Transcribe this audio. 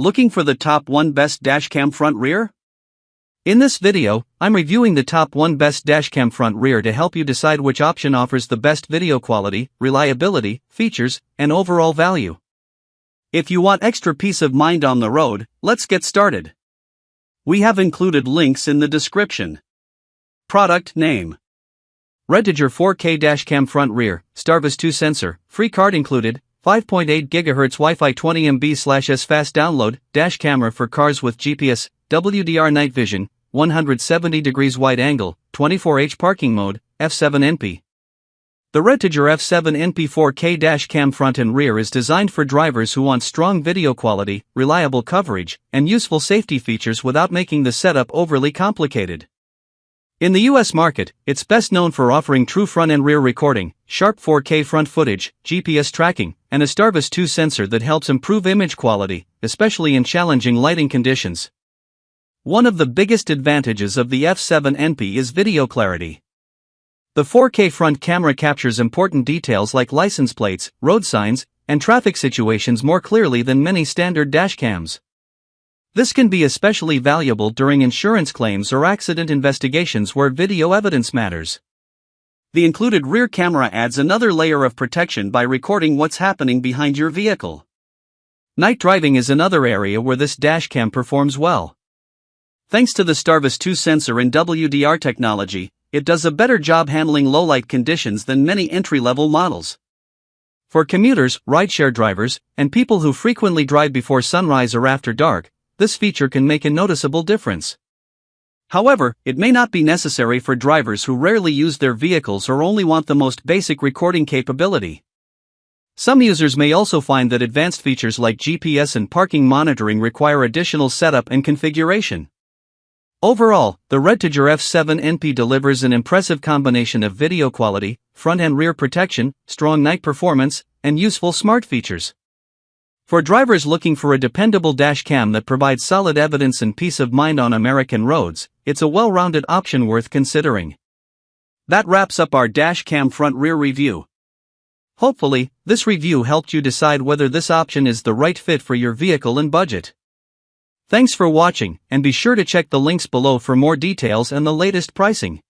Looking for the top 1 best dashcam front rear? In this video, I'm reviewing the top 1 best dashcam front rear to help you decide which option offers the best video quality, reliability, features, and overall value. If you want extra peace of mind on the road, let's get started. We have included links in the description. Product name: Rideshare 4K dashcam front rear, Starvis 2 sensor, free card included, 5.8 GHz Wi-Fi 20 MB/s fast download, dash camera for cars with GPS, WDR night vision, 170 degrees wide angle, 24H parking mode, F7NP. The Rideshare F7NP 4K dashcam front and rear is designed for drivers who want strong video quality, reliable coverage, and useful safety features without making the setup overly complicated. In the US market, it's best known for offering true front and rear recording, sharp 4K front footage, GPS tracking, and a Starvis 2 sensor that helps improve image quality, especially in challenging lighting conditions. One of the biggest advantages of the F7NP is video clarity. The 4K front camera captures important details like license plates, road signs, and traffic situations more clearly than many standard dashcams. This can be especially valuable during insurance claims or accident investigations where video evidence matters. The included rear camera adds another layer of protection by recording what's happening behind your vehicle. Night driving is another area where this dashcam performs well. Thanks to the Starvis 2 sensor and WDR technology, it does a better job handling low-light conditions than many entry-level models. For commuters, rideshare drivers, and people who frequently drive before sunrise or after dark, this feature can make a noticeable difference. However, it may not be necessary for drivers who rarely use their vehicles or only want the most basic recording capability. Some users may also find that advanced features like GPS and parking monitoring require additional setup and configuration. Overall, the Rideshare F7NP delivers an impressive combination of video quality, front and rear protection, strong night performance, and useful smart features. For drivers looking for a dependable dashcam that provides solid evidence and peace of mind on American roads, it's a well-rounded option worth considering. That wraps up our dashcam front-rear review. Hopefully, this review helped you decide whether this option is the right fit for your vehicle and budget. Thanks for watching, and be sure to check the links below for more details and the latest pricing.